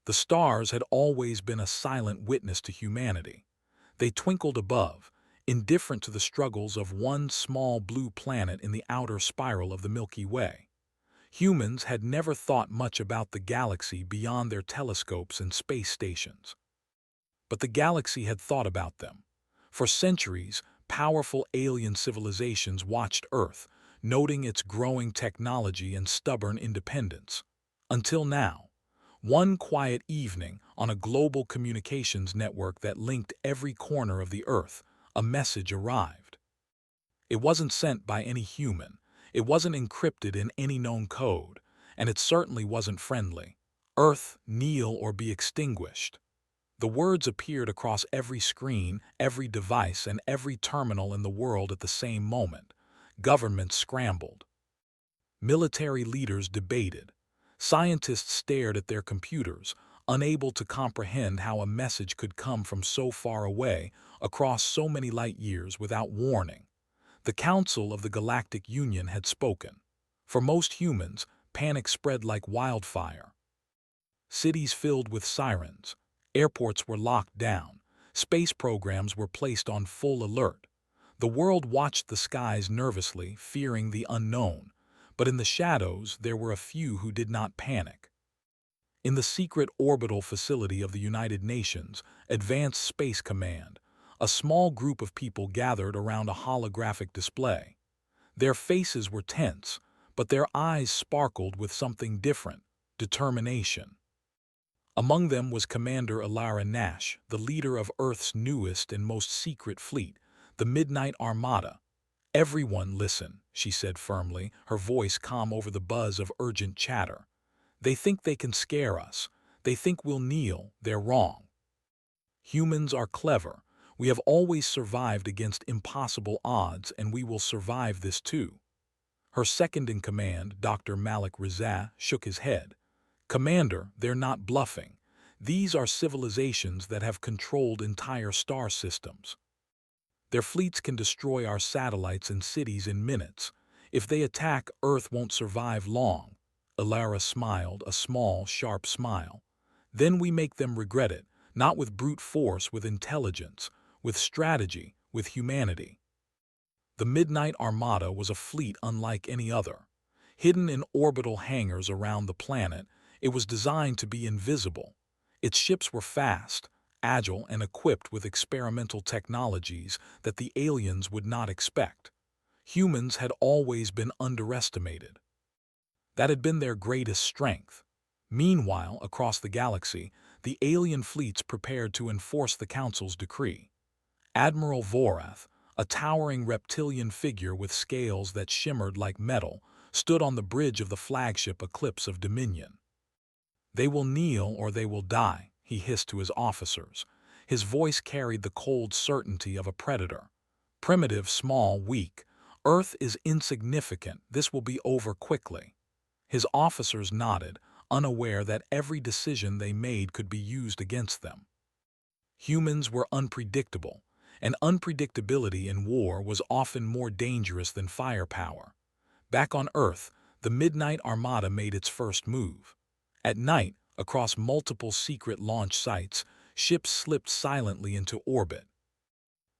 The stars had always been a silent witness to humanity. They twinkled above, indifferent to the struggles of one small blue planet in the outer spiral of the Milky Way. Humans had never thought much about the galaxy beyond their telescopes and space stations. But the galaxy had thought about them. For centuries, powerful alien civilizations watched Earth, noting its growing technology and stubborn independence. Until now, one quiet evening on a global communications network that linked every corner of the Earth, a message arrived. It wasn't sent by any human, it wasn't encrypted in any known code, and it certainly wasn't friendly. Earth, kneel or be extinguished. The words appeared across every screen, every device, and every terminal in the world at the same moment. Governments scrambled. Military leaders debated. Scientists stared at their computers, unable to comprehend how a message could come from so far away, across so many light years without warning. The Council of the Galactic Union had spoken. For most humans, panic spread like wildfire. Cities filled with sirens. Airports were locked down. Space programs were placed on full alert. The world watched the skies nervously, fearing the unknown. But in the shadows, there were a few who did not panic. In the secret orbital facility of the United Nations, Advanced Space Command, a small group of people gathered around a holographic display. Their faces were tense, but their eyes sparkled with something different: determination. Among them was Commander Alara Nash, the leader of Earth's newest and most secret fleet, the Midnight Armada. "Everyone listen," she said firmly, her voice calm over the buzz of urgent chatter. "They think they can scare us. They think we'll kneel. They're wrong. Humans are clever. We have always survived against impossible odds, and we will survive this too." Her second-in-command, Dr. Malik Rizah, shook his head. "Commander, they're not bluffing. These are civilizations that have controlled entire star systems. Their fleets can destroy our satellites and cities in minutes. If they attack, Earth won't survive long." Alara smiled, a small, sharp smile. "Then we make them regret it, not with brute force, with intelligence, with strategy, with humanity." The Midnight Armada was a fleet unlike any other. Hidden in orbital hangars around the planet, it was designed to be invisible. Its ships were fast, agile, and equipped with experimental technologies that the aliens would not expect. Humans had always been underestimated. That had been their greatest strength. Meanwhile, across the galaxy, the alien fleets prepared to enforce the Council's decree. Admiral Vorath, a towering reptilian figure with scales that shimmered like metal, stood on the bridge of the flagship Eclipse of Dominion. "They will kneel or they will die," he hissed to his officers. His voice carried the cold certainty of a predator. "Primitive, small, weak. Earth is insignificant. This will be over quickly." His officers nodded, unaware that every decision they made could be used against them. Humans were unpredictable, and unpredictability in war was often more dangerous than firepower. Back on Earth, the Midnight Armada made its first move. At night, across multiple secret launch sites, ships slipped silently into orbit.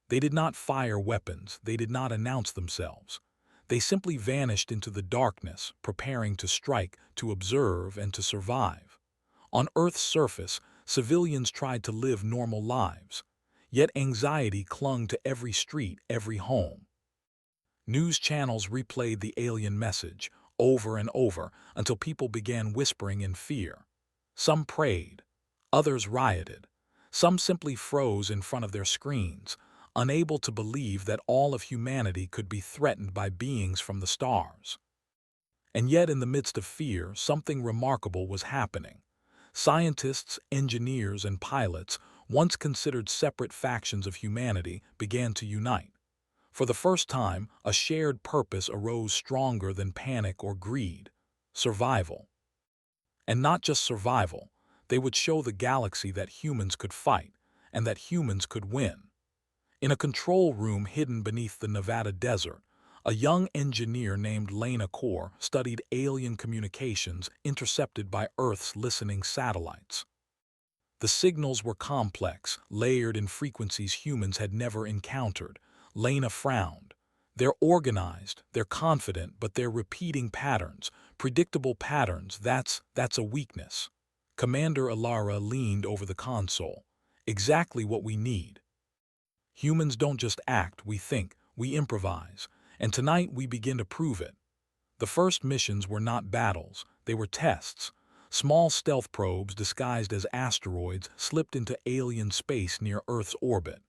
They did not fire weapons, they did not announce themselves. They simply vanished into the darkness, preparing to strike, to observe, and to survive. On Earth's surface, civilians tried to live normal lives. Yet anxiety clung to every street, every home. News channels replayed the alien message over and over until people began whispering in fear. Some prayed, others rioted, some simply froze in front of their screens, unable to believe that all of humanity could be threatened by beings from the stars. And yet, in the midst of fear, something remarkable was happening. Scientists, engineers, and pilots, once considered separate factions of humanity, began to unite. For the first time, a shared purpose arose stronger than panic or greed: survival. And not just survival, they would show the galaxy that humans could fight, and that humans could win. In a control room hidden beneath the Nevada desert, a young engineer named Lena Core studied alien communications intercepted by Earth's listening satellites. The signals were complex, layered in frequencies humans had never encountered. Lena frowned. They're organized, they're confident, but they're repeating patterns, predictable patterns. That's a weakness. Commander Alara leaned over the console. Exactly what we need. Humans don't just act, we think, we improvise. And tonight we begin to prove it. The first missions were not battles, they were tests. Small stealth probes disguised as asteroids slipped into alien space near Earth's orbit.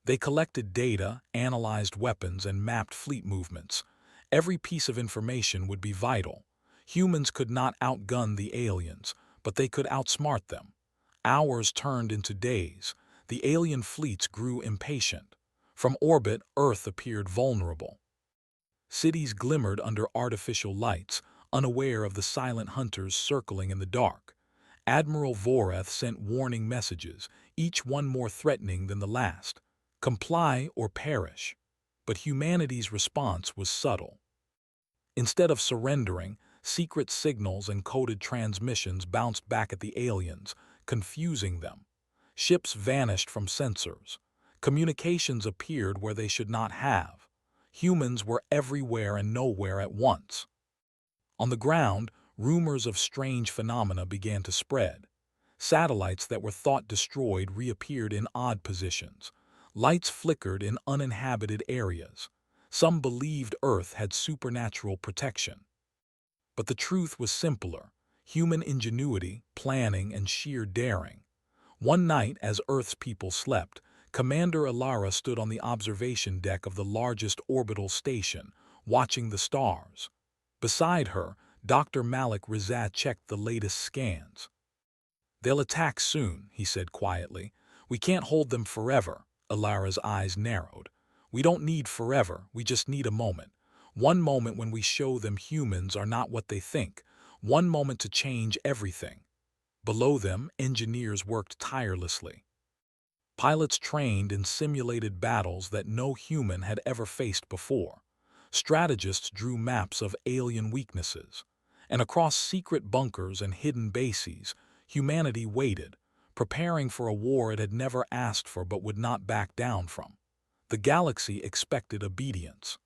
They collected data, analyzed weapons, and mapped fleet movements. Every piece of information would be vital. Humans could not outgun the aliens, but they could outsmart them. Hours turned into days. The alien fleets grew impatient. From orbit, Earth appeared vulnerable. Cities glimmered under artificial lights, unaware of the silent hunters circling in the dark. Admiral Voreth sent warning messages, each one more threatening than the last. Comply or perish. But humanity's response was subtle. Instead of surrendering, secret signals and coded transmissions bounced back at the aliens, confusing them. Ships vanished from sensors. Communications appeared where they should not have. Humans were everywhere and nowhere at once. On the ground, rumors of strange phenomena began to spread. Satellites that were thought destroyed reappeared in odd positions. Lights flickered in uninhabited areas. Some believed Earth had supernatural protection. But the truth was simpler: human ingenuity, planning, and sheer daring. One night, as Earth's people slept, Commander Alara stood on the observation deck of the largest orbital station, watching the stars. Beside her, Dr. Malik Rizat checked the latest scans. "They'll attack soon," he said quietly. "We can't hold them forever." Alara's eyes narrowed. "We don't need forever, we just need a moment. One moment when we show them humans are not what they think. One moment to change everything." Below them, engineers worked tirelessly. Pilots trained in simulated battles that no human had ever faced before. Strategists drew maps of alien weaknesses. And across secret bunkers and hidden bases, humanity waited, preparing for a war it had never asked for but would not back down from. The galaxy expected obedience.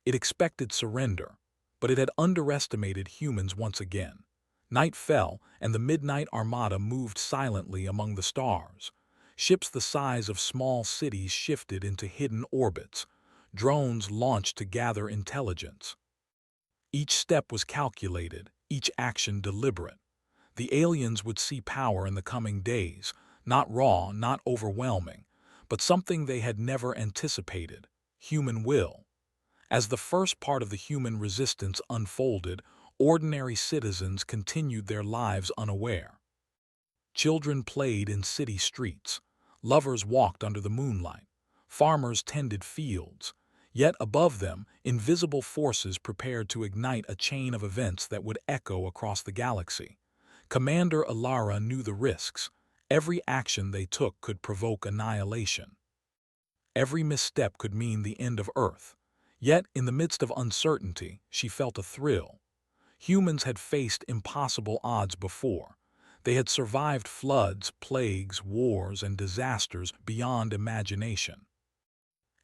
It expected surrender, but it had underestimated humans once again. Night fell, and the midnight Armada moved silently among the stars. Ships the size of small cities shifted into hidden orbits. Drones launched to gather intelligence. Each step was calculated, each action deliberate. The aliens would see power in the coming days, not raw, not overwhelming, but something they had never anticipated: human will. As the first part of the human resistance unfolded, ordinary citizens continued their lives unaware. Children played in city streets. Lovers walked under the moonlight. Farmers tended fields. Yet above them, invisible forces prepared to ignite a chain of events that would echo across the galaxy. Commander Alara knew the risks. Every action they took could provoke annihilation. Every misstep could mean the end of Earth. Yet, in the midst of uncertainty, she felt a thrill. Humans had faced impossible odds before. They had survived floods, plagues, wars, and disasters beyond imagination.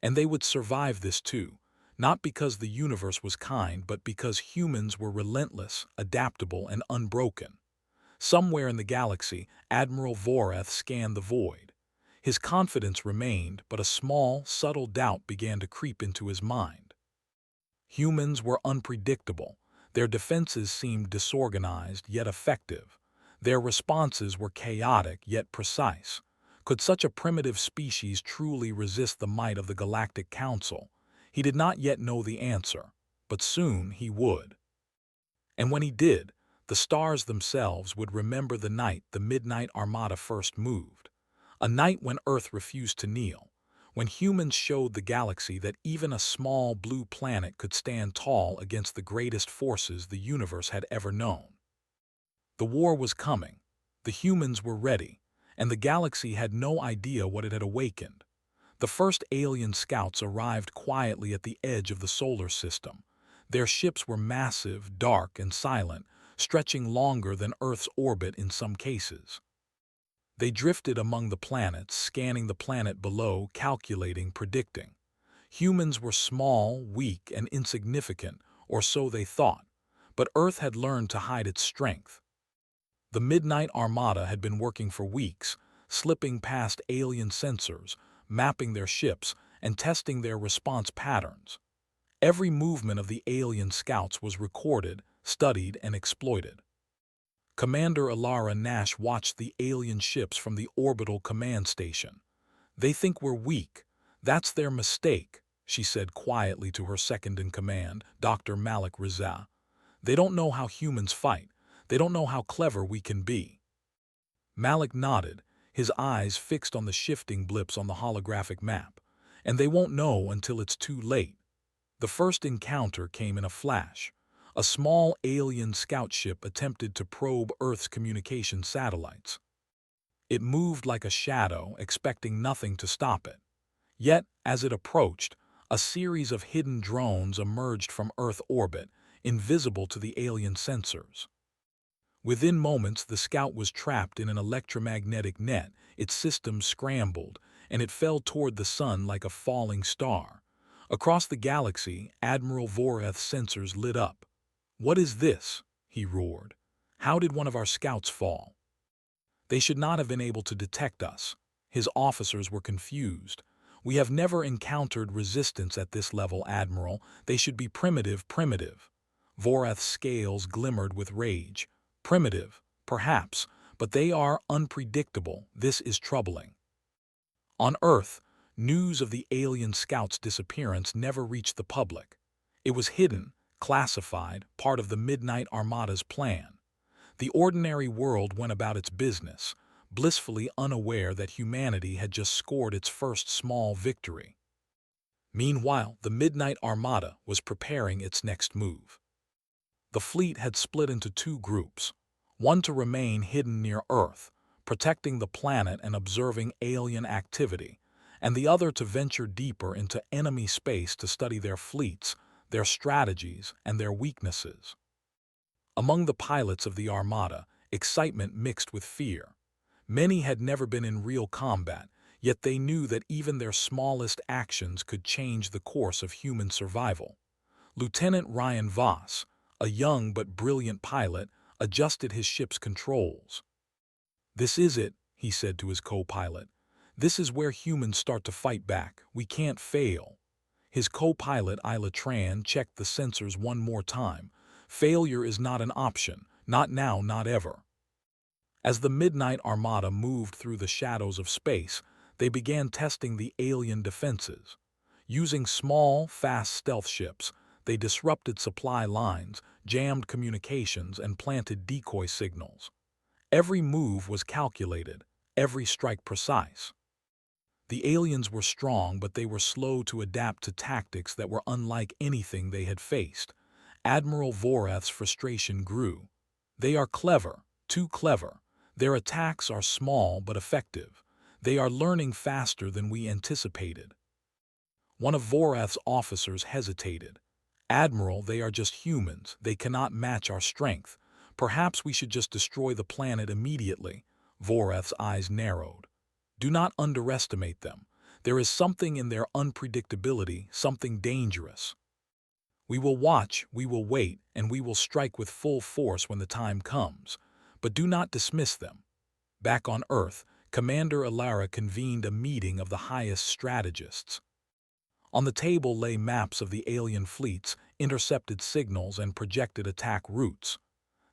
And they would survive this too, not because the universe was kind, but because humans were relentless, adaptable, and unbroken. Somewhere in the galaxy, Admiral Voreth scanned the void. His confidence remained, but a small, subtle doubt began to creep into his mind. Humans were unpredictable. Their defenses seemed disorganized, yet effective. Their responses were chaotic, yet precise. Could such a primitive species truly resist the might of the Galactic Council? He did not yet know the answer, but soon he would. And when he did, the stars themselves would remember the night the Midnight Armada first moved. A night when Earth refused to kneel, when humans showed the galaxy that even a small blue planet could stand tall against the greatest forces the universe had ever known. The war was coming. The humans were ready, and the galaxy had no idea what it had awakened. The first alien scouts arrived quietly at the edge of the solar system. Their ships were massive, dark, and silent, stretching longer than Earth's orbit in some cases. They drifted among the planets, scanning the planet below, calculating, predicting. Humans were small, weak, and insignificant, or so they thought, but Earth had learned to hide its strength. The Midnight Armada had been working for weeks, slipping past alien sensors, mapping their ships, and testing their response patterns. Every movement of the alien scouts was recorded, studied, and exploited. Commander Alara Nash watched the alien ships from the orbital command station. "They think we're weak. That's their mistake," she said quietly to her second-in-command, Dr. Malik Riza. "They don't know how humans fight. They don't know how clever we can be." Malik nodded, his eyes fixed on the shifting blips on the holographic map. "And they won't know until it's too late." The first encounter came in a flash. A small alien scout ship attempted to probe Earth's communication satellites. It moved like a shadow, expecting nothing to stop it. Yet, as it approached, a series of hidden drones emerged from Earth orbit, invisible to the alien sensors. Within moments, the scout was trapped in an electromagnetic net, its systems scrambled, and it fell toward the sun like a falling star. Across the galaxy, Admiral Voreth's sensors lit up. "What is this?" he roared. "How did one of our scouts fall?" "They should not have been able to detect us." His officers were confused. "We have never encountered resistance at this level, Admiral. They should be primitive." Voreth's scales glimmered with rage. "Primitive, perhaps, but they are unpredictable. This is troubling." On Earth, news of the alien scouts' disappearance never reached the public. It was hidden, classified, part of the Midnight Armada's plan. The ordinary world went about its business, blissfully unaware that humanity had just scored its first small victory. Meanwhile, the Midnight Armada was preparing its next move. The fleet had split into two groups, one to remain hidden near Earth, protecting the planet and observing alien activity, and the other to venture deeper into enemy space to study their fleets, their strategies, and their weaknesses. Among the pilots of the Armada, excitement mixed with fear. Many had never been in real combat, yet they knew that even their smallest actions could change the course of human survival. Lieutenant Ryan Voss, a young but brilliant pilot, adjusted his ship's controls. "This is it," he said to his co-pilot. "This is where humans start to fight back. We can't fail." His co-pilot, Isla Tran, checked the sensors one more time. "Failure is not an option. Not now, not ever." As the Midnight Armada moved through the shadows of space, they began testing the alien defenses. Using small, fast stealth ships, they disrupted supply lines, jammed communications, and planted decoy signals. Every move was calculated, every strike precise. The aliens were strong, but they were slow to adapt to tactics that were unlike anything they had faced. Admiral Voreth's frustration grew. "They are clever, too clever. Their attacks are small but effective. They are learning faster than we anticipated." One of Voreth's officers hesitated. "Admiral, they are just humans. They cannot match our strength. Perhaps we should just destroy the planet immediately." Voreth's eyes narrowed. "Do not underestimate them. There is something in their unpredictability, something dangerous. We will watch, we will wait, and we will strike with full force when the time comes. But do not dismiss them." Back on Earth, Commander Alara convened a meeting of the highest strategists. On the table lay maps of the alien fleets, intercepted signals, and projected attack routes.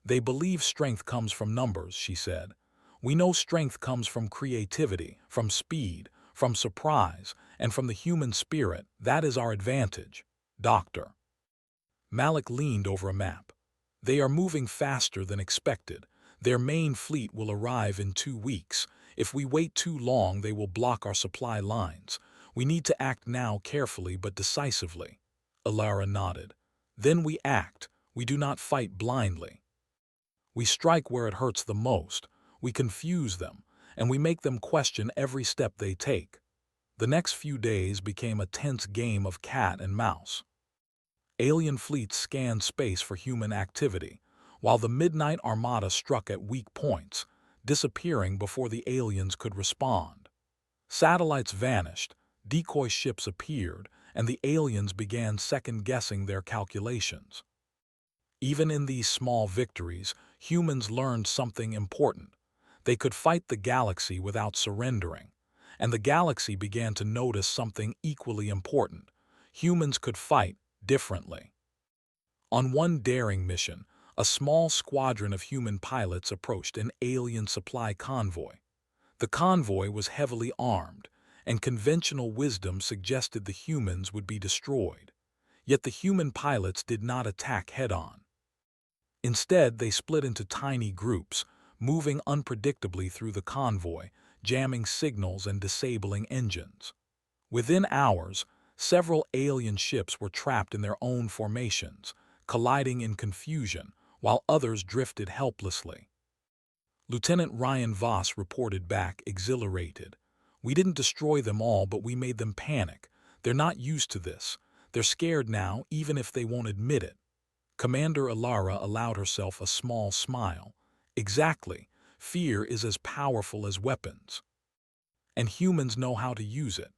"They believe strength comes from numbers," she said. "We know strength comes from creativity, from speed, from surprise, and from the human spirit. That is our advantage, Doctor." Malik leaned over a map. "They are moving faster than expected. Their main fleet will arrive in 2 weeks. If we wait too long, they will block our supply lines. We need to act now, carefully but decisively." Alara nodded. "Then we act. We do not fight blindly. We strike where it hurts the most. We confuse them, and we make them question every step they take." The next few days became a tense game of cat and mouse. Alien fleets scanned space for human activity, while the Midnight Armada struck at weak points. disappearing before the aliens could respond. Satellites vanished, decoy ships appeared, and the aliens began second-guessing their calculations. Even in these small victories, humans learned something important. They could fight the galaxy without surrendering, and the galaxy began to notice something equally important. Humans could fight differently. On one daring mission, a small squadron of human pilots approached an alien supply convoy. The convoy was heavily armed, and conventional wisdom suggested the humans would be destroyed. Yet the human pilots did not attack head-on. Instead, they split into tiny groups, moving unpredictably through the convoy, jamming signals and disabling engines. Within hours, several alien ships were trapped in their own formations, colliding in confusion, while others drifted helplessly. Lieutenant Ryan Voss reported back, exhilarated. "We didn't destroy them all, but we made them panic. They're not used to this. They're scared now, even if they won't admit it." Commander Alara allowed herself a small smile. "Exactly. Fear is as powerful as weapons. And humans know how to use it."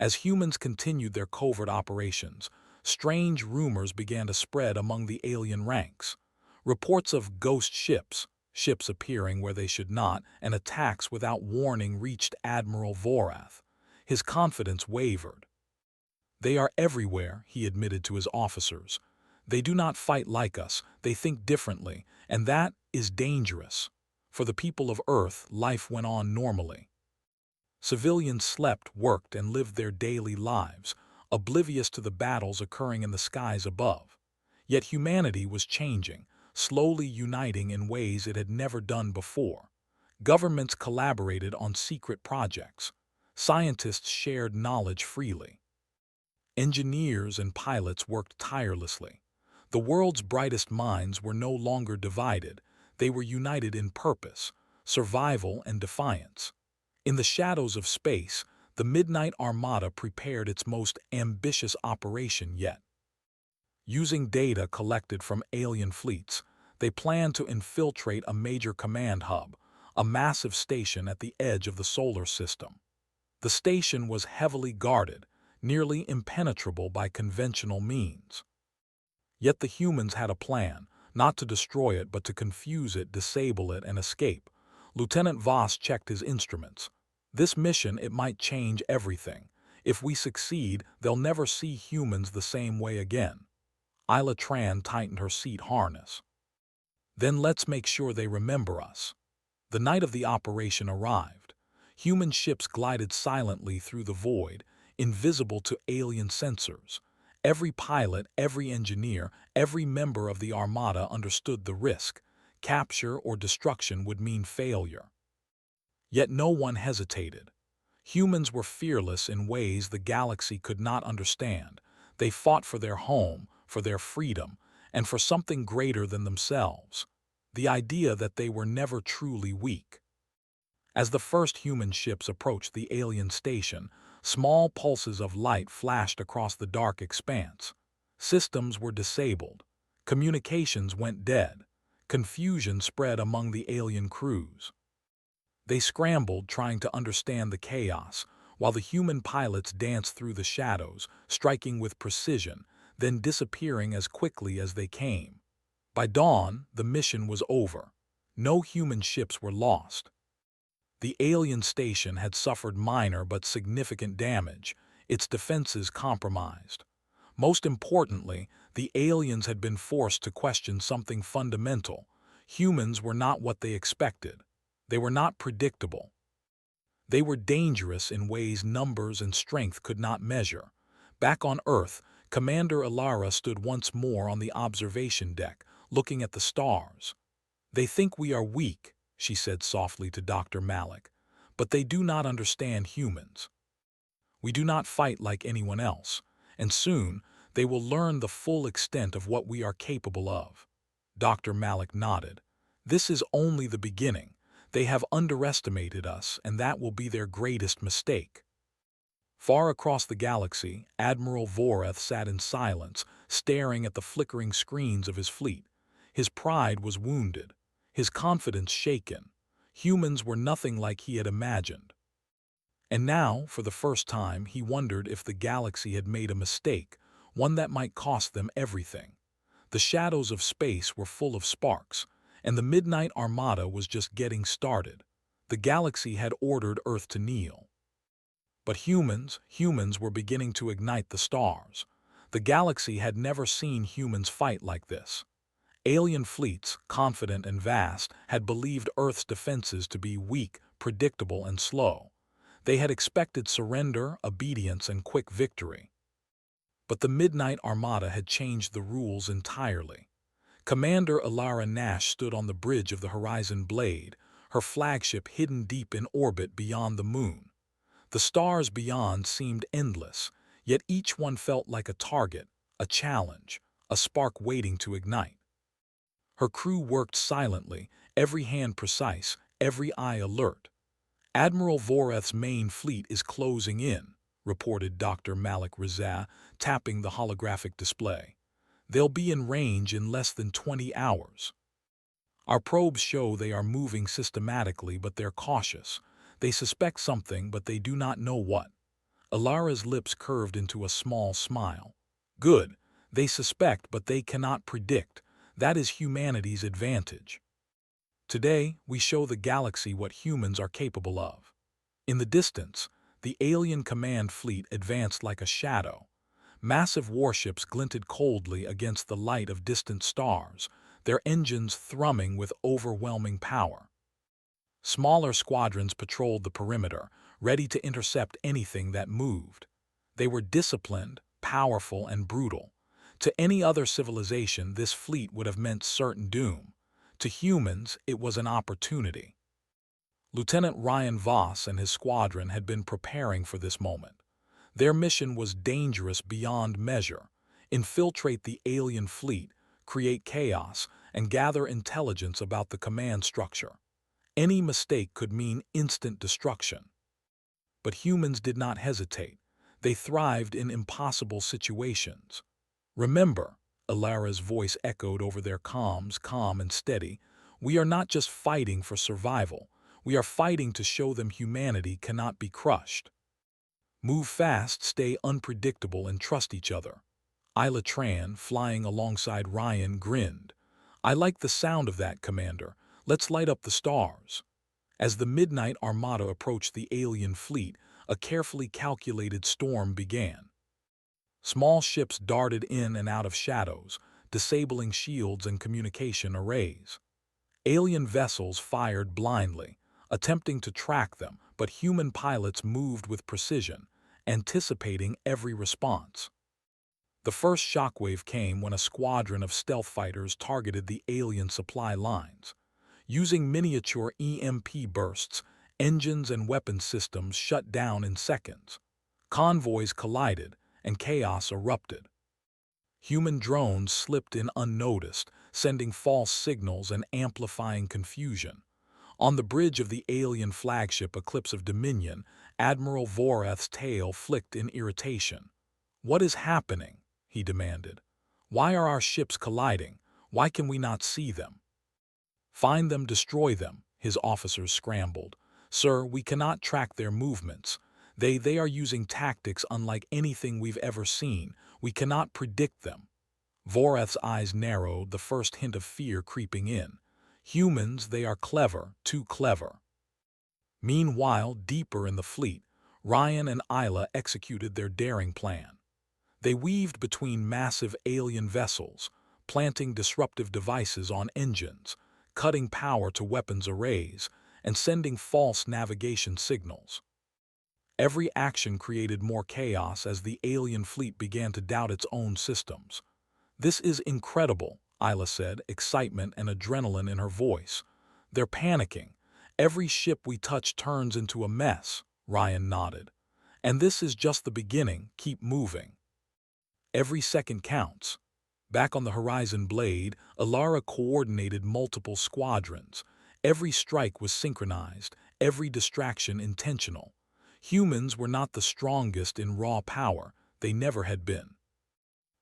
As humans continued their covert operations, strange rumors began to spread among the alien ranks. Reports of ghost ships, ships appearing where they should not, and attacks without warning reached Admiral Vorath. His confidence wavered. "They are everywhere," he admitted to his officers. "They do not fight like us, they think differently, and that is dangerous." For the people of Earth, life went on normally. Civilians slept, worked, and lived their daily lives, oblivious to the battles occurring in the skies above. Yet humanity was changing, slowly uniting in ways it had never done before. Governments collaborated on secret projects. Scientists shared knowledge freely. Engineers and pilots worked tirelessly. The world's brightest minds were no longer divided. They were united in purpose, survival, and defiance. In the shadows of space, the Midnight Armada prepared its most ambitious operation yet. Using data collected from alien fleets, they planned to infiltrate a major command hub, a massive station at the edge of the solar system. The station was heavily guarded, nearly impenetrable by conventional means. Yet the humans had a plan, not to destroy it but to confuse it, disable it, and escape. Lieutenant Voss checked his instruments. "This mission, it might change everything. If we succeed, they'll never see humans the same way again." Isla Tran tightened her seat harness. "Then let's make sure they remember us." The night of the operation arrived. Human ships glided silently through the void, invisible to alien sensors. Every pilot, every engineer, every member of the Armada understood the risk. Capture or destruction would mean failure. Yet no one hesitated. Humans were fearless in ways the galaxy could not understand. They fought for their home, for their freedom, and for something greater than themselves. The idea that they were never truly weak. As the first human ships approached the alien station, small pulses of light flashed across the dark expanse. Systems were disabled. Communications went dead. Confusion spread among the alien crews. They scrambled, trying to understand the chaos, while the human pilots danced through the shadows, striking with precision, then disappearing as quickly as they came. By dawn, the mission was over. No human ships were lost. The alien station had suffered minor but significant damage, its defenses compromised. Most importantly, the aliens had been forced to question something fundamental. Humans were not what they expected. They were not predictable. They were dangerous in ways numbers and strength could not measure. Back on Earth, Commander Alara stood once more on the observation deck, looking at the stars. "They think we are weak," she said softly to Dr. Malik, "but they do not understand humans. We do not fight like anyone else, and soon they will learn the full extent of what we are capable of." Dr. Malik nodded. "This is only the beginning. They have underestimated us, and that will be their greatest mistake." Far across the galaxy, Admiral Vorath sat in silence, staring at the flickering screens of his fleet. His pride was wounded, his confidence shaken. Humans were nothing like he had imagined. And now, for the first time, he wondered if the galaxy had made a mistake, one that might cost them everything. The shadows of space were full of sparks, and the Midnight Armada was just getting started. The galaxy had ordered Earth to kneel. But humans were beginning to ignite the stars. The galaxy had never seen humans fight like this. Alien fleets, confident and vast, had believed Earth's defenses to be weak, predictable, and slow. They had expected surrender, obedience, and quick victory. But the Midnight Armada had changed the rules entirely. Commander Alara Nash stood on the bridge of the Horizon Blade, her flagship hidden deep in orbit beyond the moon. The stars beyond seemed endless, yet each one felt like a target, a challenge, a spark waiting to ignite. Her crew worked silently, every hand precise, every eye alert. "Admiral Voreth's main fleet is closing in," reported Dr. Malik Reza, tapping the holographic display. "They'll be in range in less than 20 hours. Our probes show they are moving systematically, but they're cautious. They suspect something, but they do not know what." Alara's lips curved into a small smile. "Good. They suspect, but they cannot predict. That is humanity's advantage. Today, we show the galaxy what humans are capable of." In the distance, the alien command fleet advanced like a shadow. Massive warships glinted coldly against the light of distant stars, their engines thrumming with overwhelming power. Smaller squadrons patrolled the perimeter, ready to intercept anything that moved. They were disciplined, powerful, and brutal. To any other civilization, this fleet would have meant certain doom. To humans, it was an opportunity. Lieutenant Ryan Voss and his squadron had been preparing for this moment. Their mission was dangerous beyond measure: infiltrate the alien fleet, create chaos, and gather intelligence about the command structure. Any mistake could mean instant destruction. But humans did not hesitate. They thrived in impossible situations. "Remember," Alara's voice echoed over their comms, calm and steady, "we are not just fighting for survival. We are fighting to show them humanity cannot be crushed. Move fast, stay unpredictable, and trust each other." Isla Tran, flying alongside Ryan, grinned. "I like the sound of that, Commander. Let's light up the stars." As the Midnight Armada approached the alien fleet, a carefully calculated storm began. Small ships darted in and out of shadows, disabling shields and communication arrays. Alien vessels fired blindly, attempting to track them, but human pilots moved with precision, anticipating every response. The first shockwave came when a squadron of stealth fighters targeted the alien supply lines. Using miniature EMP bursts, engines and weapons systems shut down in seconds. Convoys collided, and chaos erupted. Human drones slipped in unnoticed, sending false signals and amplifying confusion. On the bridge of the alien flagship Eclipse of Dominion, Admiral Voreth's tail flicked in irritation. "What is happening?" he demanded. "Why are our ships colliding? Why can we not see them?" "Find them, destroy them," his officers scrambled. "Sir, we cannot track their movements. They are using tactics unlike anything we've ever seen. We cannot predict them." Voreth's eyes narrowed, the first hint of fear creeping in. "Humans, they are clever, too clever." Meanwhile, deeper in the fleet, Ryan and Isla executed their daring plan. They weaved between massive alien vessels, planting disruptive devices on engines, cutting power to weapons arrays, and sending false navigation signals. Every action created more chaos as the alien fleet began to doubt its own systems. "This is incredible," Isla said, excitement and adrenaline in her voice. "They're panicking. Every ship we touch turns into a mess," Ryan nodded. "And this is just the beginning. Keep moving. Every second counts." Back on the Horizon Blade, Alara coordinated multiple squadrons. Every strike was synchronized, every distraction intentional. Humans were not the strongest in raw power, they never had been.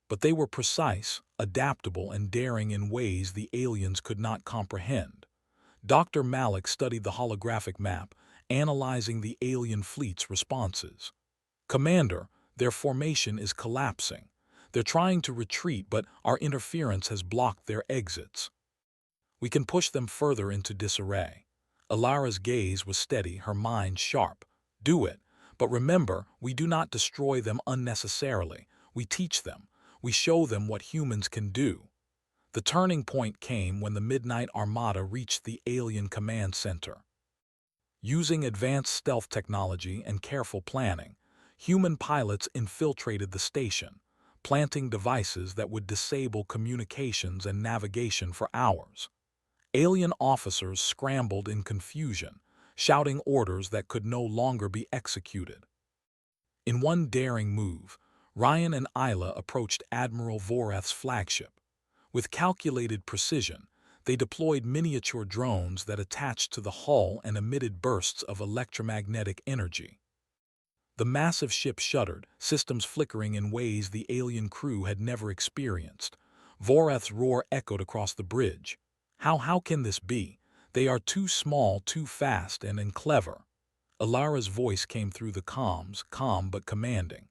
But they were precise, adaptable, and daring in ways the aliens could not comprehend. Dr. Malik studied the holographic map, analyzing the alien fleet's responses. "Commander, their formation is collapsing. They're trying to retreat, but our interference has blocked their exits. We can push them further into disarray." Alara's gaze was steady, her mind sharp. "Do it. But remember, we do not destroy them unnecessarily. We teach them. We show them what humans can do." The turning point came when the Midnight Armada reached the alien command center. Using advanced stealth technology and careful planning, human pilots infiltrated the station, planting devices that would disable communications and navigation for hours. Alien officers scrambled in confusion, shouting orders that could no longer be executed. In one daring move, Ryan and Isla approached Admiral Voreth's flagship. With calculated precision, they deployed miniature drones that attached to the hull and emitted bursts of electromagnetic energy. The massive ship shuddered, systems flickering in ways the alien crew had never experienced. Voreth's roar echoed across the bridge. How can this be? They are too small, too fast, and clever." Alara's voice came through the comms, calm but commanding.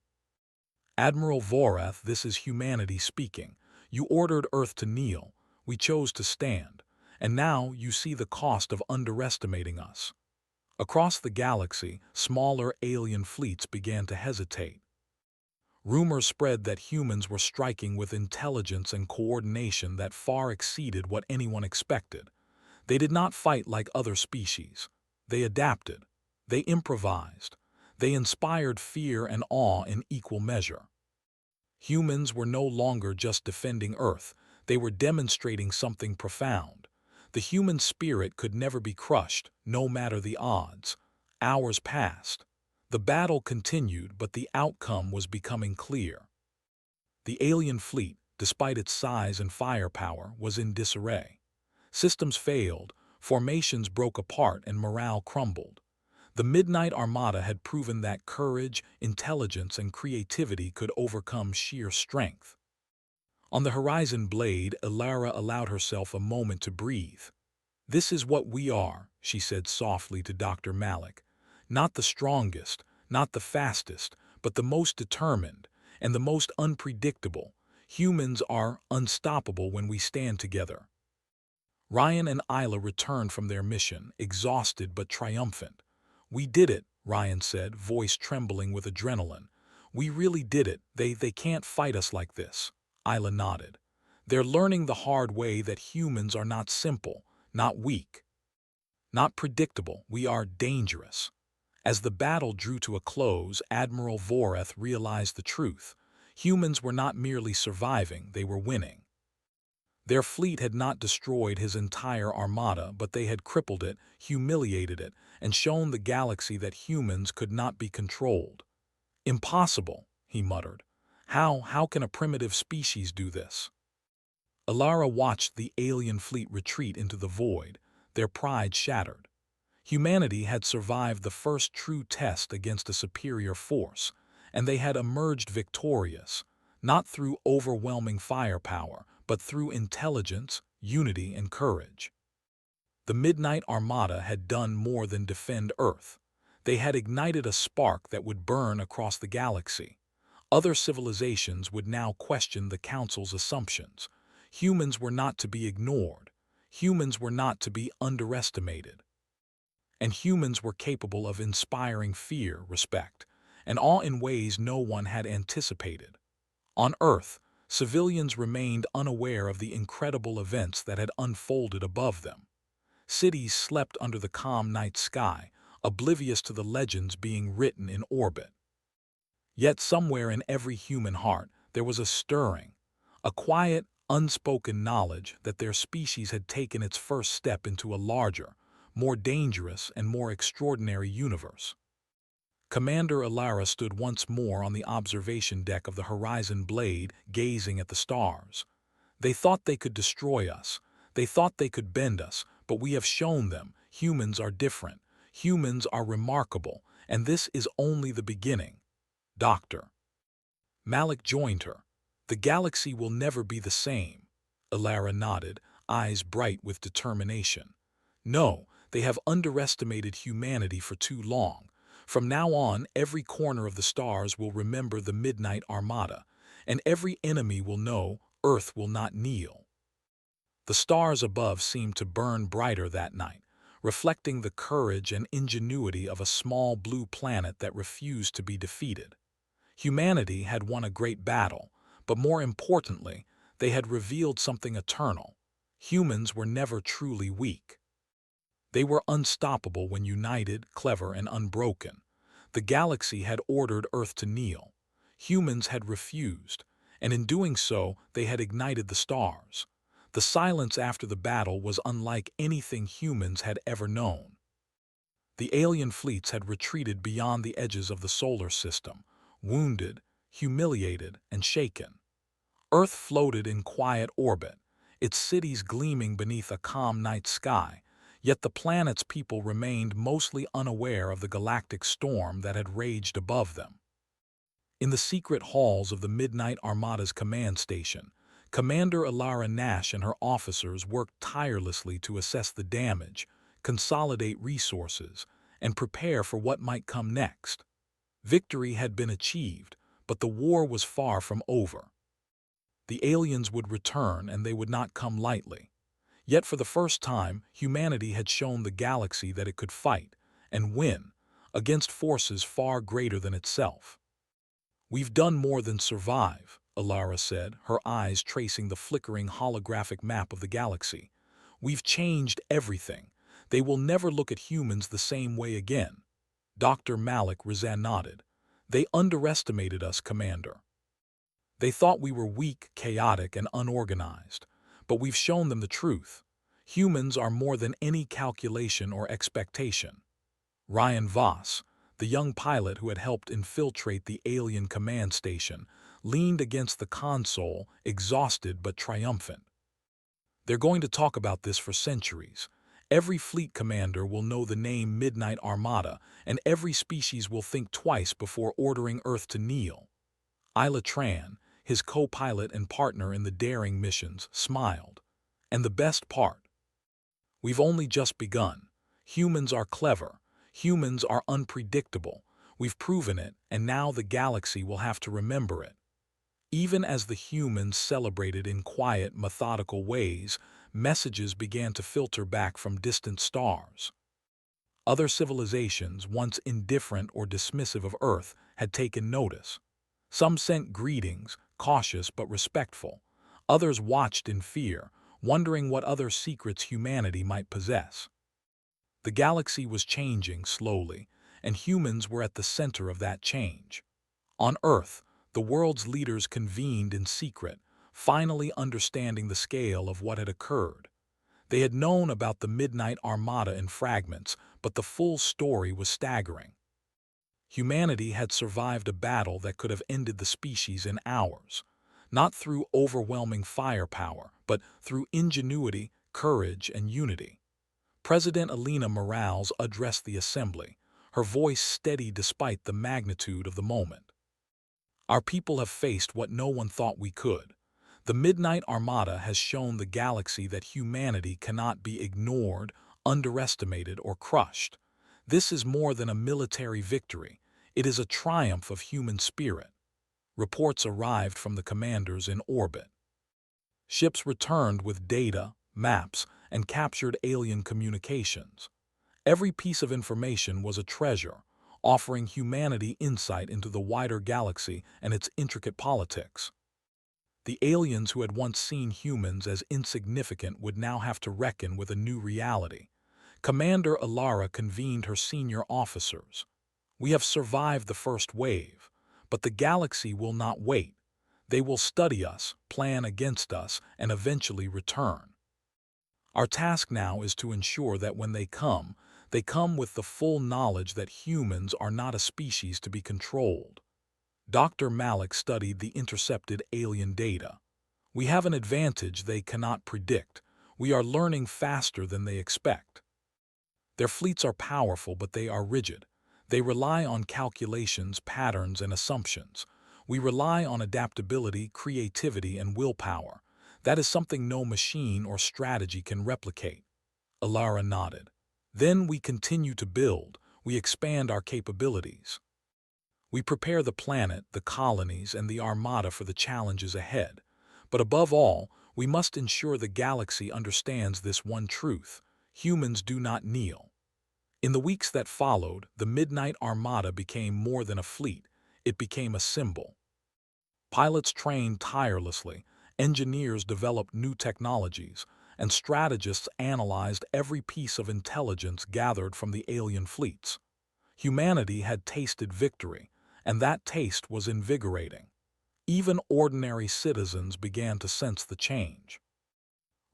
"Admiral Voreth, this is humanity speaking. You ordered Earth to kneel. We chose to stand. And now you see the cost of underestimating us." Across the galaxy, smaller alien fleets began to hesitate. Rumors spread that humans were striking with intelligence and coordination that far exceeded what anyone expected. They did not fight like other species. They adapted. They improvised. They inspired fear and awe in equal measure. Humans were no longer just defending Earth. They were demonstrating something profound. The human spirit could never be crushed, no matter the odds. Hours passed. The battle continued, but the outcome was becoming clear. The alien fleet, despite its size and firepower, was in disarray. Systems failed, formations broke apart, and morale crumbled. The Midnight Armada had proven that courage, intelligence, and creativity could overcome sheer strength. On the horizon blade, Alara allowed herself a moment to breathe. "This is what we are," she said softly to Dr. Malik. "Not the strongest, not the fastest, but the most determined and the most unpredictable. Humans are unstoppable when we stand together." Ryan and Isla returned from their mission, exhausted but triumphant. "We did it," Ryan said, voice trembling with adrenaline. "We really did it. They can't fight us like this." Isla nodded. "They're learning the hard way that humans are not simple, not weak, not predictable. We are dangerous." As the battle drew to a close, Admiral Voreth realized the truth. Humans were not merely surviving, they were winning. Their fleet had not destroyed his entire armada, but they had crippled it, humiliated it, and shown the galaxy that humans could not be controlled. "Impossible," he muttered. How can a primitive species do this?" Alara watched the alien fleet retreat into the void, their pride shattered. Humanity had survived the first true test against a superior force, and they had emerged victorious, not through overwhelming firepower, but through intelligence, unity, and courage. The Midnight Armada had done more than defend Earth. They had ignited a spark that would burn across the galaxy. Other civilizations would now question the Council's assumptions. Humans were not to be ignored. Humans were not to be underestimated. And humans were capable of inspiring fear, respect, and awe in ways no one had anticipated. On Earth, civilians remained unaware of the incredible events that had unfolded above them. Cities slept under the calm night sky, oblivious to the legends being written in orbit. Yet somewhere in every human heart there was a stirring, a quiet, unspoken knowledge that their species had taken its first step into a larger, more dangerous, and more extraordinary universe. Commander Alara stood once more on the observation deck of the Horizon Blade, gazing at the stars. "They thought they could destroy us. They thought they could bend us, but we have shown them humans are different. Humans are remarkable, and this is only the beginning." "Doctor." Malik joined her. "The galaxy will never be the same." Alara nodded, eyes bright with determination. No, they have underestimated humanity for too long. From now on, every corner of the stars will remember the Midnight Armada, and every enemy will know Earth will not kneel. The stars above seemed to burn brighter that night, reflecting the courage and ingenuity of a small blue planet that refused to be defeated. Humanity had won a great battle, but more importantly, they had revealed something eternal. Humans were never truly weak. They were unstoppable when united, clever, and unbroken. The galaxy had ordered Earth to kneel. Humans had refused, and in doing so, they had ignited the stars. The silence after the battle was unlike anything humans had ever known. The alien fleets had retreated beyond the edges of the solar system, wounded, humiliated, and shaken. Earth floated in quiet orbit, its cities gleaming beneath a calm night sky, yet the planet's people remained mostly unaware of the galactic storm that had raged above them. In the secret halls of the Midnight Armada's command station, Commander Alara Nash and her officers worked tirelessly to assess the damage, consolidate resources, and prepare for what might come next. Victory had been achieved, but the war was far from over. The aliens would return, and they would not come lightly. Yet for the first time, humanity had shown the galaxy that it could fight, and win, against forces far greater than itself. "We've done more than survive," Alara said, her eyes tracing the flickering holographic map of the galaxy. "We've changed everything. They will never look at humans the same way again." Dr. Malik Razan nodded. "They underestimated us, Commander. They thought we were weak, chaotic, and unorganized. But we've shown them the truth. Humans are more than any calculation or expectation." Ryan Voss, the young pilot who had helped infiltrate the alien command station, leaned against the console, exhausted but triumphant. "They're going to talk about this for centuries. Every fleet commander will know the name Midnight Armada, and every species will think twice before ordering Earth to kneel." Isla Tran, his co-pilot and partner in the daring missions, smiled. "And the best part? We've only just begun. Humans are clever. Humans are unpredictable. We've proven it, and now the galaxy will have to remember it." Even as the humans celebrated in quiet, methodical ways, messages began to filter back from distant stars. Other civilizations, once indifferent or dismissive of Earth, had taken notice. Some sent greetings, cautious but respectful. Others watched in fear, wondering what other secrets humanity might possess. The galaxy was changing slowly, and humans were at the center of that change. On Earth, the world's leaders convened in secret, finally understanding the scale of what had occurred. They had known about the Midnight Armada in fragments, but the full story was staggering. Humanity had survived a battle that could have ended the species in hours, not through overwhelming firepower, but through ingenuity, courage, and unity. President Alina Morales addressed the assembly, her voice steady despite the magnitude of the moment. "Our people have faced what no one thought we could. The Midnight Armada has shown the galaxy that humanity cannot be ignored, underestimated, or crushed. This is more than a military victory. It is a triumph of human spirit." Reports arrived from the commanders in orbit. Ships returned with data, maps, and captured alien communications. Every piece of information was a treasure, offering humanity insight into the wider galaxy and its intricate politics. The aliens who had once seen humans as insignificant would now have to reckon with a new reality. Commander Alara convened her senior officers. "We have survived the first wave, but the galaxy will not wait. They will study us, plan against us, and eventually return. Our task now is to ensure that when they come with the full knowledge that humans are not a species to be controlled." Dr. Malik studied the intercepted alien data. "We have an advantage they cannot predict. We are learning faster than they expect. Their fleets are powerful, but they are rigid. They rely on calculations, patterns, and assumptions. We rely on adaptability, creativity, and willpower. That is something no machine or strategy can replicate." Alara nodded. Then we continue to build, we expand our capabilities. We prepare the planet, the colonies, and the Armada for the challenges ahead. But above all, we must ensure the galaxy understands this one truth: humans do not kneel. In the weeks that followed, the Midnight Armada became more than a fleet, it became a symbol. Pilots trained tirelessly, engineers developed new technologies, and strategists analyzed every piece of intelligence gathered from the alien fleets. Humanity had tasted victory, and that taste was invigorating. Even ordinary citizens began to sense the change.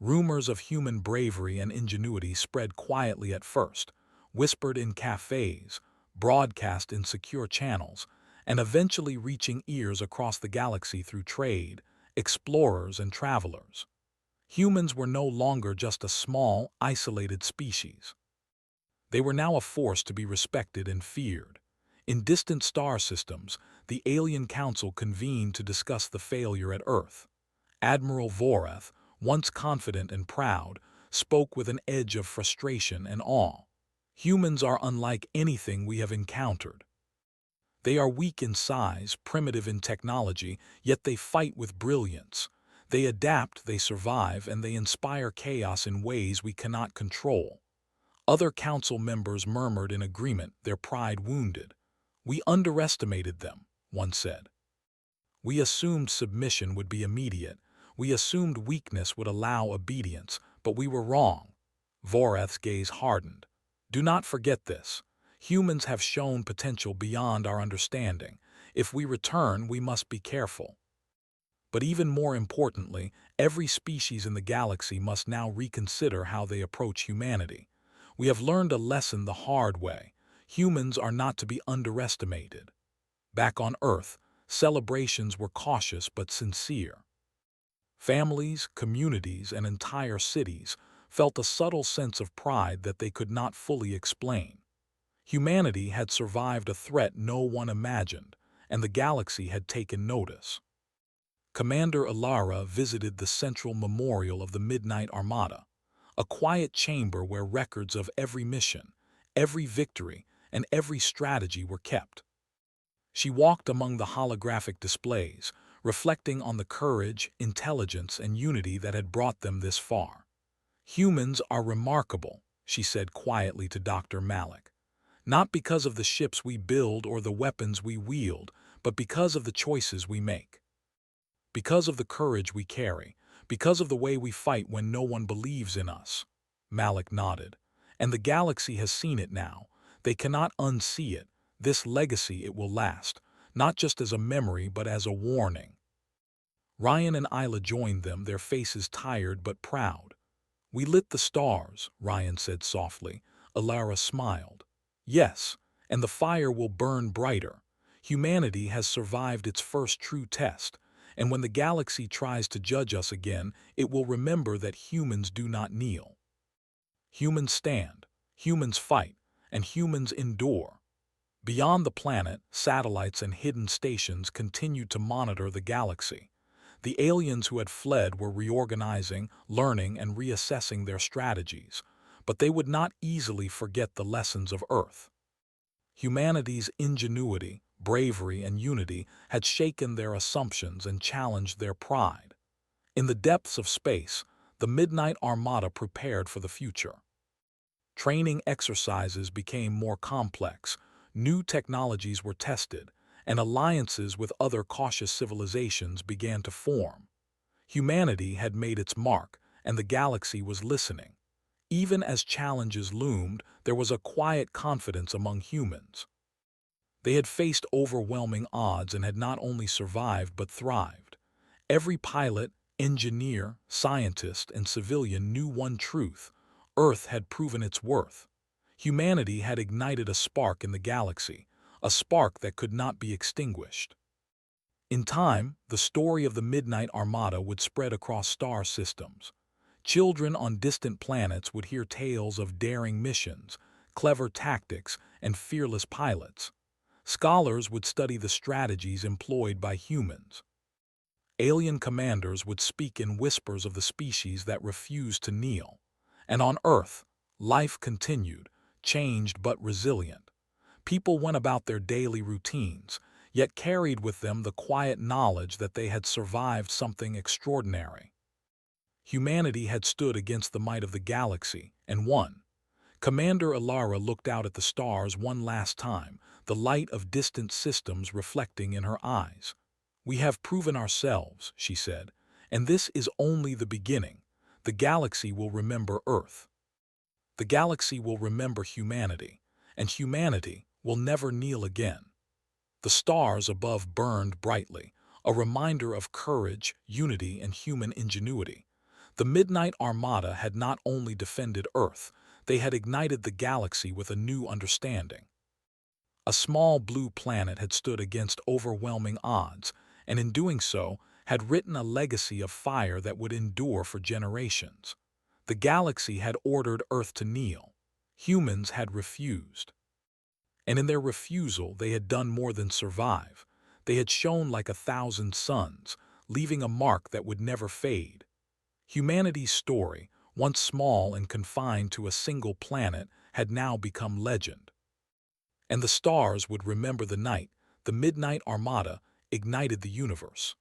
Rumors of human bravery and ingenuity spread quietly at first, whispered in cafes, broadcast in secure channels, and eventually reaching ears across the galaxy through trade, explorers, and travelers. Humans were no longer just a small, isolated species. They were now a force to be respected and feared. In distant star systems, the Alien Council convened to discuss the failure at Earth. Admiral Vorath, once confident and proud, spoke with an edge of frustration and awe. Humans are unlike anything we have encountered. They are weak in size, primitive in technology, yet they fight with brilliance. They adapt, they survive, and they inspire chaos in ways we cannot control. Other council members murmured in agreement, their pride wounded. "We underestimated them," one said. "We assumed submission would be immediate. We assumed weakness would allow obedience, but we were wrong." Vorath's gaze hardened. "Do not forget this. Humans have shown potential beyond our understanding. If we return, we must be careful." But even more importantly, every species in the galaxy must now reconsider how they approach humanity. We have learned a lesson the hard way. Humans are not to be underestimated. Back on Earth, celebrations were cautious but sincere. Families, communities, and entire cities felt a subtle sense of pride that they could not fully explain. Humanity had survived a threat no one imagined, and the galaxy had taken notice. Commander Alara visited the central memorial of the Midnight Armada, a quiet chamber where records of every mission, every victory, and every strategy were kept. She walked among the holographic displays, reflecting on the courage, intelligence, and unity that had brought them this far. "Humans are remarkable," she said quietly to Dr. Malik. "Not because of the ships we build or the weapons we wield, but because of the choices we make. Because of the courage we carry, because of the way we fight when no one believes in us." Malik nodded. "And the galaxy has seen it now. They cannot unsee it. This legacy, it will last, not just as a memory but as a warning." Ryan and Isla joined them, their faces tired but proud. "We lit the stars," Ryan said softly. Alara smiled. "Yes, and the fire will burn brighter. Humanity has survived its first true test, and when the galaxy tries to judge us again, it will remember that humans do not kneel. Humans stand, humans fight, and humans endure." Beyond the planet, satellites and hidden stations continued to monitor the galaxy. The aliens who had fled were reorganizing, learning, and reassessing their strategies, but they would not easily forget the lessons of Earth. Humanity's ingenuity, bravery, and unity had shaken their assumptions and challenged their pride. In the depths of space, the Midnight Armada prepared for the future. Training exercises became more complex, new technologies were tested, and alliances with other cautious civilizations began to form. Humanity had made its mark, and the galaxy was listening. Even as challenges loomed, there was a quiet confidence among humans. They had faced overwhelming odds and had not only survived but thrived. Every pilot, engineer, scientist, and civilian knew one truth: Earth had proven its worth. Humanity had ignited a spark in the galaxy, a spark that could not be extinguished. In time, the story of the Midnight Armada would spread across star systems. Children on distant planets would hear tales of daring missions, clever tactics, and fearless pilots. Scholars would study the strategies employed by humans. Alien commanders would speak in whispers of the species that refused to kneel. And on Earth, Life continued, changed but resilient. People went about their daily routines, yet carried with them the quiet knowledge that they had survived something extraordinary. Humanity had stood against the might of the galaxy and won. Commander Alara looked out at the stars one last time, the light of distant systems reflecting in her eyes. "We have proven ourselves," she said, "and this is only the beginning. The galaxy will remember Earth. The galaxy will remember humanity, and humanity will never kneel again." The stars above burned brightly, a reminder of courage, unity, and human ingenuity. The Midnight Armada had not only defended Earth, they had ignited the galaxy with a new understanding. A small blue planet had stood against overwhelming odds, and in doing so, had written a legacy of fire that would endure for generations. The galaxy had ordered Earth to kneel. Humans had refused. And in their refusal, they had done more than survive. They had shone like 1,000 suns, leaving a mark that would never fade. Humanity's story, once small and confined to a single planet, had now become legend. And the stars would remember the night the Midnight Armada ignited the universe.